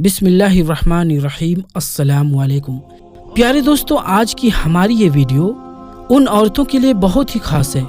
बिस्मिल्लाहिर्रहमानिर्रहीम। अस्सलाम वालेकुम। प्यारे दोस्तों, आज की हमारी ये वीडियो उन औरतों के लिए बहुत ही खास है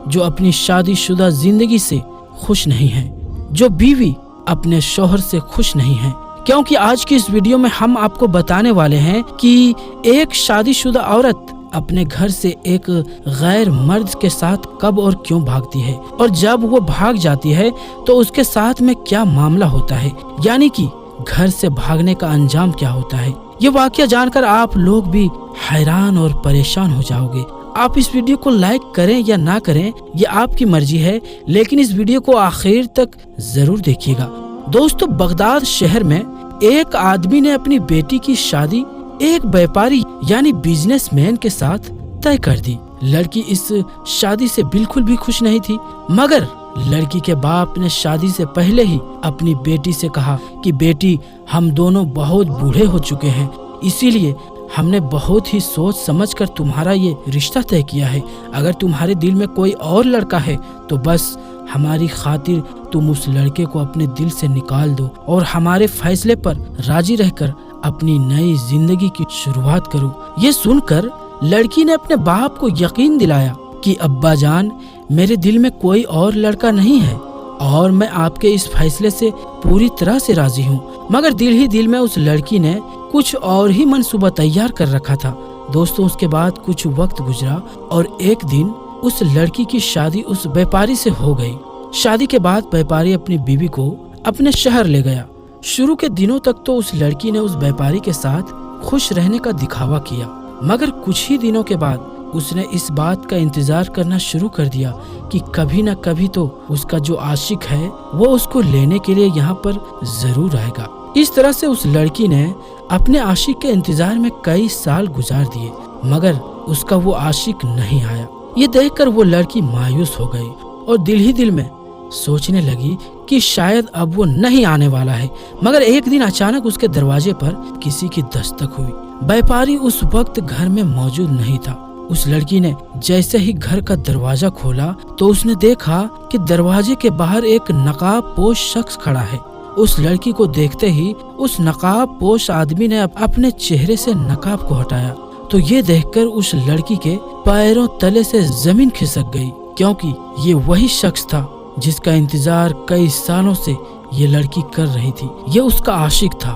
जो अपनी शादीशुदा जिंदगी से खुश नहीं हैं, जो बीवी अपने शौहर से खुश नहीं है। क्योंकि आज की इस वीडियो में हम आपको बताने वाले हैं कि एक शादीशुदा औरत अपने घर से एक गैर मर्द के साथ कब और क्यों भागती है, और जब वो भाग जाती है तो उसके साथ में क्या मामला होता है, यानी कि घर से भागने का अंजाम क्या होता है। ये वाकया जानकर आप लोग भी हैरान और परेशान हो जाओगे। आप इस वीडियो को लाइक करें या ना करें ये आपकी मर्जी है, लेकिन इस वीडियो को आखिर तक जरूर देखिएगा। दोस्तों, बगदाद शहर में एक आदमी ने अपनी बेटी की शादी एक व्यापारी यानी बिजनेसमैन के साथ तय कर दी। लड़की इस शादी से बिल्कुल भी खुश नहीं थी, मगर लड़की के बाप ने शादी से पहले ही अपनी बेटी से कहा कि बेटी, हम दोनों बहुत बूढ़े हो चुके हैं, इसीलिए हमने बहुत ही सोच समझकर तुम्हारा ये रिश्ता तय किया है। अगर तुम्हारे दिल में कोई और लड़का है तो बस हमारी खातिर तुम उस लड़के को अपने दिल से निकाल दो और हमारे फैसले पर राजी रहकर अपनी नई जिंदगी की शुरुआत करो। ये सुनकर लड़की ने अपने बाप को यकीन दिलाया कि अब्बा जान, मेरे दिल में कोई और लड़का नहीं है और मैं आपके इस फैसले से पूरी तरह से राजी हूँ। मगर दिल ही दिल में उस लड़की ने कुछ और ही मंसूबा तैयार कर रखा था। दोस्तों, उसके बाद कुछ वक्त गुजरा और एक दिन उस लड़की की शादी उस व्यापारी से हो गई। शादी के बाद व्यापारी अपनी बीवी को अपने शहर ले गया। शुरू के दिनों तक तो उस लड़की ने उस व्यापारी के साथ खुश रहने का दिखावा किया, मगर कुछ ही दिनों के बाद उसने इस बात का इंतजार करना शुरू कर दिया कि कभी न कभी तो उसका जो आशिक है वो उसको लेने के लिए यहाँ पर जरूर आएगा। इस तरह से उस लड़की ने अपने आशिक के इंतजार में कई साल गुजार दिए, मगर उसका वो आशिक नहीं आया। ये देखकर वो लड़की मायूस हो गई और दिल ही दिल में सोचने लगी कि शायद अब वो नहीं आने वाला है। मगर एक दिन अचानक उसके दरवाजे पर किसी की दस्तक हुई। व्यापारी उस वक्त घर में मौजूद नहीं था। उस लड़की ने जैसे ही घर का दरवाजा खोला तो उसने देखा कि दरवाजे के बाहर एक नकाब पोश शख्स खड़ा है। उस लड़की को देखते ही उस नकाब पोश आदमी ने अपने चेहरे से नकाब को हटाया तो ये देखकर उस लड़की के पैरों तले से जमीन खिसक गई, क्योंकि ये वही शख्स था जिसका इंतजार कई सालों से ये लड़की कर रही थी। ये उसका आशिक था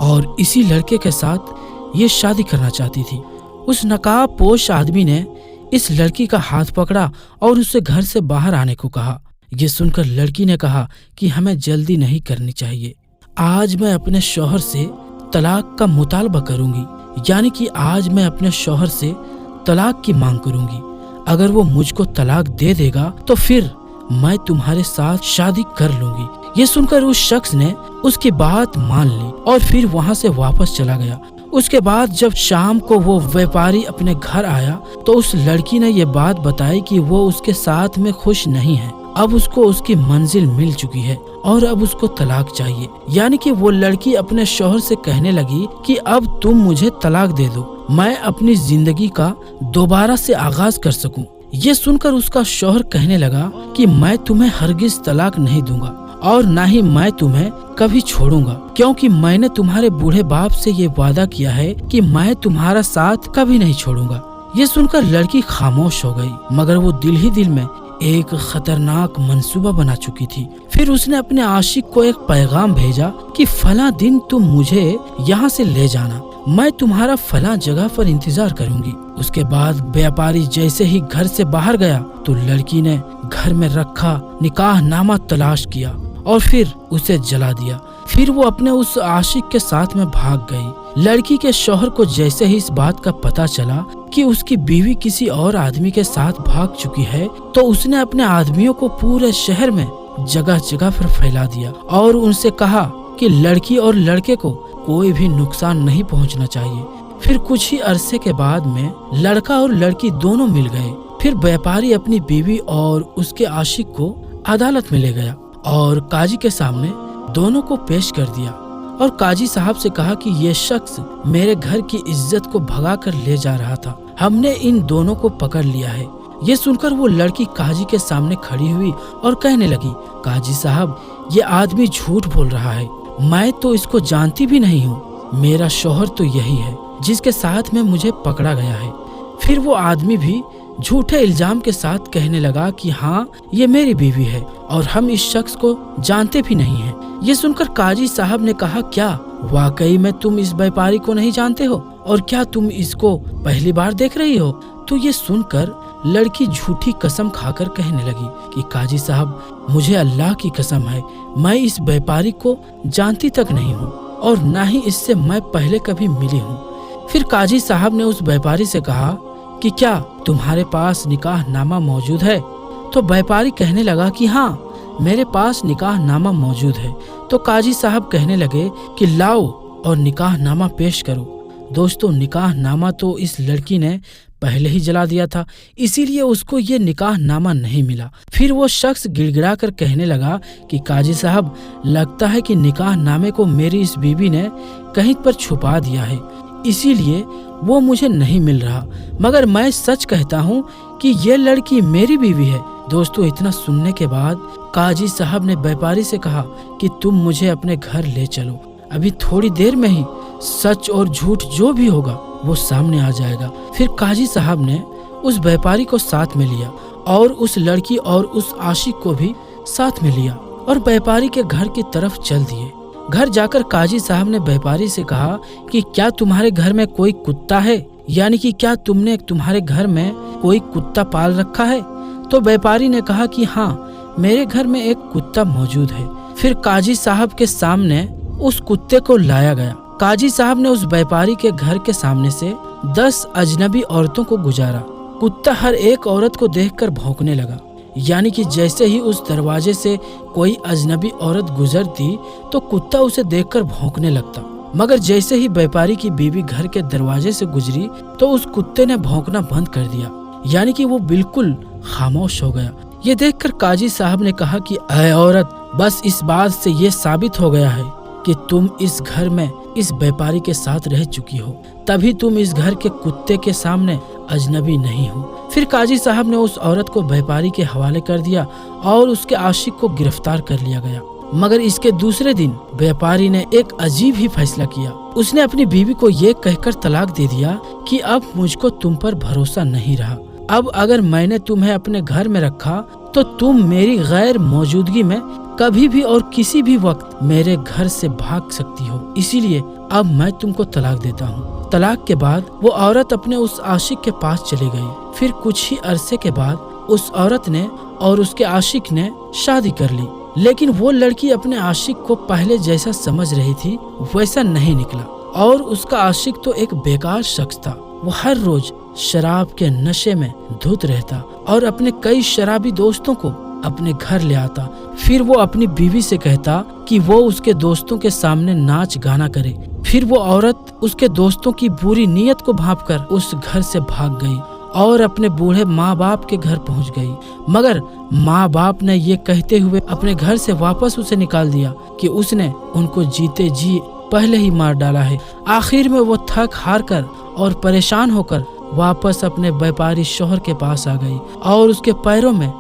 और इसी लड़के के साथ ये शादी करना चाहती थी। उस नकाब पोश आदमी ने इस लड़की का हाथ पकड़ा और उसे घर से बाहर आने को कहा। ये सुनकर लड़की ने कहा कि हमें जल्दी नहीं करनी चाहिए। आज मैं अपने शौहर से तलाक का मुतालबा करूंगी, यानी कि आज मैं अपने शौहर से तलाक की मांग करूंगी। अगर वो मुझको तलाक दे देगा तो फिर मैं तुम्हारे साथ शादी कर लूंगी। ये सुनकर उस शख्स ने उसकी बात मान ली और फिर वहां से वापस चला गया। उसके बाद जब शाम को वो व्यापारी अपने घर आया तो उस लड़की ने ये बात बताई कि वो उसके साथ में खुश नहीं है। अब उसको उसकी मंजिल मिल चुकी है और अब उसको तलाक चाहिए। यानी कि वो लड़की अपने शौहर से कहने लगी कि अब तुम मुझे तलाक दे दो, मैं अपनी जिंदगी का दोबारा से आगाज कर सकूं। ये सुनकर उसका शौहर कहने लगा कि मैं तुम्हें हरगिज तलाक नहीं दूंगा और ना ही मैं तुम्हें कभी छोड़ूंगा, क्योंकि मैंने तुम्हारे बूढ़े बाप से ये वादा किया है कि मैं तुम्हारा साथ कभी नहीं छोड़ूंगा। ये सुनकर लड़की खामोश हो गई, मगर वो दिल ही दिल में एक खतरनाक मंसूबा बना चुकी थी। फिर उसने अपने आशिक को एक पैगाम भेजा कि फला दिन तुम मुझे यहाँ से ले जाना, मैं तुम्हारा फला जगह पर इंतजार करूंगी। उसके बाद व्यापारी जैसे ही घर से बाहर गया तो लड़की ने घर में रखा निकाहनामा तलाश किया और फिर उसे जला दिया। फिर वो अपने उस आशिक के साथ में भाग गई। लड़की के शौहर को जैसे ही इस बात का पता चला कि उसकी बीवी किसी और आदमी के साथ भाग चुकी है तो उसने अपने आदमियों को पूरे शहर में जगह जगह पर फैला दिया और उनसे कहा कि लड़की और लड़के को कोई भी नुकसान नहीं पहुंचना चाहिए। फिर कुछ ही अरसे के बाद में लड़का और लड़की दोनों मिल गए। फिर व्यापारी अपनी बीवी और उसके आशिक को अदालत में ले गया और काजी के सामने दोनों को पेश कर दिया और काजी साहब से कहा कि ये शख्स मेरे घर की इज्जत को भगा कर ले जा रहा था, हमने इन दोनों को पकड़ लिया है। ये सुनकर वो लड़की काजी के सामने खड़ी हुई और कहने लगी, काजी साहब, ये आदमी झूठ बोल रहा है, मैं तो इसको जानती भी नहीं हूँ, मेरा शौहर तो यही है जिसके साथ में मुझे पकड़ा गया है। फिर वो आदमी भी झूठे इल्जाम के साथ कहने लगा कि हाँ, ये मेरी बीवी है और हम इस शख्स को जानते भी नहीं हैं। ये सुनकर काजी साहब ने कहा, क्या वाकई में तुम इस व्यापारी को नहीं जानते हो और क्या तुम इसको पहली बार देख रही हो? तो ये सुनकर लड़की झूठी कसम खाकर कहने लगी कि काजी साहब, मुझे अल्लाह की कसम है, मैं इस व्यापारी को जानती तक नहीं हूँ और न ही इससे मैं पहले कभी मिली हूँ। फिर काजी साहब ने उस व्यापारी से कहा कि क्या तुम्हारे पास निकाह नामा मौजूद है? तो व्यापारी कहने लगा कि हाँ, मेरे पास निकाह नामा मौजूद है। तो काजी साहब कहने लगे कि लाओ और निकाह नामा पेश करो। दोस्तों, निकाह नामा तो इस लड़की ने पहले ही जला दिया था, इसीलिए उसको ये निकाह नामा नहीं मिला। फिर वो शख्स गिड़गिड़ा कर कहने लगा कि काजी साहब, लगता है कि निकाह नामे को मेरी इस बीवी ने कहीं पर छुपा दिया है, इसीलिए वो मुझे नहीं मिल रहा, मगर मैं सच कहता हूँ कि ये लड़की मेरी बीवी है। दोस्तों, इतना सुनने के बाद काजी साहब ने व्यापारी से कहा कि तुम मुझे अपने घर ले चलो, अभी थोड़ी देर में ही सच और झूठ जो भी होगा वो सामने आ जाएगा। फिर काजी साहब ने उस व्यापारी को साथ में लिया और उस लड़की और उस आशिक को भी साथ में लिया और व्यापारी के घर की तरफ चल दिए। घर जाकर काजी साहब ने व्यापारी से कहा कि क्या तुम्हारे घर में कोई कुत्ता है, यानी कि क्या तुमने तुम्हारे घर में कोई कुत्ता पाल रखा है? तो व्यापारी ने कहा कि हाँ, मेरे घर में एक कुत्ता मौजूद है। फिर काजी साहब के सामने उस कुत्ते को लाया गया। काजी साहब ने उस व्यापारी के घर के सामने से 10 अजनबी औरतों को गुजारा। कुत्ता हर एक औरत को देखकर भौंकने लगा, यानी कि जैसे ही उस दरवाजे से कोई अजनबी औरत गुजरती तो कुत्ता उसे देखकर भौंकने लगता, मगर जैसे ही व्यापारी की बीवी घर के दरवाजे से गुजरी तो उस कुत्ते ने भौंकना बंद कर दिया, यानी कि वो बिल्कुल खामोश हो गया। ये देखकर काजी साहब ने कहा कि ऐ औरत, बस इस बात से ये साबित हो गया है कि तुम इस घर में इस व्यापारी के साथ रह चुकी हो, तभी तुम इस घर के कुत्ते के सामने अजनबी नहीं हो। फिर काजी साहब ने उस औरत को व्यापारी के हवाले कर दिया और उसके आशिक को गिरफ्तार कर लिया गया। मगर इसके दूसरे दिन व्यापारी ने एक अजीब ही फैसला किया। उसने अपनी बीवी को ये कहकर तलाक दे दिया कि अब मुझको तुम पर भरोसा नहीं रहा। अब अगर मैंने तुम्हें अपने घर में रखा तो तुम मेरी गैर मौजूदगी में कभी भी और किसी भी वक्त मेरे घर से भाग सकती हो, इसीलिए अब मैं तुमको तलाक देता हूँ। तलाक के बाद वो औरत अपने उस आशिक के पास चली गई। फिर कुछ ही अरसे के बाद उस औरत ने और उसके आशिक ने शादी कर ली, लेकिन वो लड़की अपने आशिक को पहले जैसा समझ रही थी वैसा नहीं निकला और उसका आशिक तो एक बेकार शख्स था। वो हर रोज शराब के नशे में धुत रहता और अपने कई शराबी दोस्तों को अपने घर ले आता। फिर वो अपनी बीवी से कहता कि वो उसके दोस्तों के सामने नाच गाना करे। फिर वो औरत उसके दोस्तों की बुरी नीयत को भांपकर उस घर से भाग गई और अपने बूढ़े माँ बाप के घर पहुँच गई, मगर माँ बाप ने ये कहते हुए अपने घर से वापस उसे निकाल दिया कि उसने उनको जीते जी पहले ही मार डाला है। आखिर में वो थक हार कर और परेशान होकर वापस अपने व्यापारी शौहर के पास आ गई और उसके पैरों में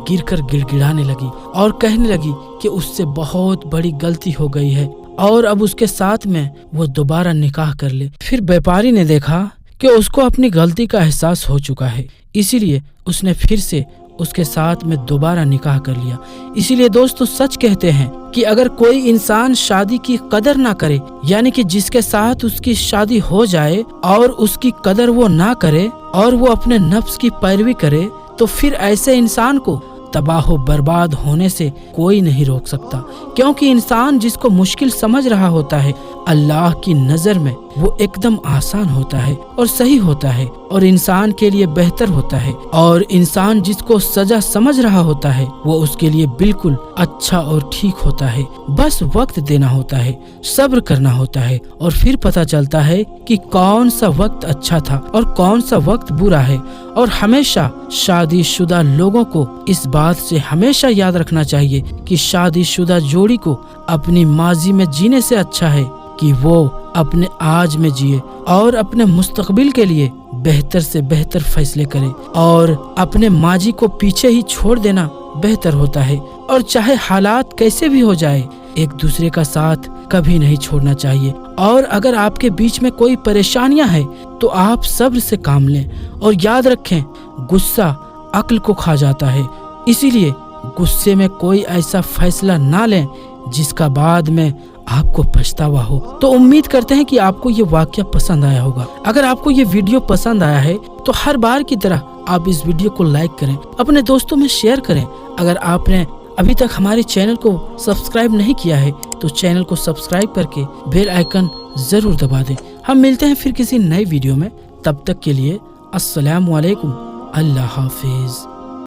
गिरकर गिड़गिड़ाने लगी और कहने लगी कि उससे बहुत बड़ी गलती हो गई है और अब उसके साथ में वो दोबारा निकाह कर ले। फिर व्यापारी ने देखा कि उसको अपनी गलती का एहसास हो चुका है, इसीलिए उसने फिर से उसके साथ में दोबारा निकाह कर लिया। इसीलिए दोस्तों, सच कहते हैं कि अगर कोई इंसान शादी की कदर ना करे, यानी कि जिसके साथ उसकी शादी हो जाए और उसकी कदर वो ना करे और वो अपने नफ्स की पैरवी करे, तो फिर ऐसे इंसान को तबाह बर्बाद होने से कोई नहीं रोक सकता, क्योंकि इंसान जिसको मुश्किल समझ रहा होता है अल्लाह की नजर में वो एकदम आसान होता है और सही होता है और इंसान के लिए बेहतर होता है, और इंसान जिसको सजा समझ रहा होता है वो उसके लिए बिल्कुल अच्छा और ठीक होता है। बस वक्त देना होता है, सब्र करना होता है और फिर पता चलता है कि कौन सा वक्त अच्छा था और कौन सा वक्त बुरा है। और हमेशा शादीशुदा लोगों को इस बात से हमेशा याद रखना चाहिए कि शादीशुदा जोड़ी को अपनी माजी में जीने से अच्छा है कि वो अपने आज में जिए और अपने मुस्तकबिल के लिए बेहतर से बेहतर फैसले करे, और अपने माजी को पीछे ही छोड़ देना बेहतर होता है। और चाहे हालात कैसे भी हो जाए, एक दूसरे का साथ कभी नहीं छोड़ना चाहिए। और अगर आपके बीच में कोई परेशानियां हैं तो आप सब्र से काम लें और याद रखें, गुस्सा अक्ल को खा जाता है। इसीलिए गुस्से में कोई ऐसा फैसला ना लें जिसका बाद में आपको पछतावा हो। तो उम्मीद करते हैं कि आपको ये वाकया पसंद आया होगा। अगर आपको ये वीडियो पसंद आया है तो हर बार की तरह आप इस वीडियो को लाइक करें, अपने दोस्तों में शेयर करें। अगर आपने अभी तक हमारे चैनल को सब्सक्राइब नहीं किया है तो चैनल को सब्सक्राइब करके बेल आइकन जरूर दबा दें। हम मिलते हैं फिर किसी नए वीडियो में, तब तक के लिए अस्सलाम वालेकुम, अल्लाह हाफिज।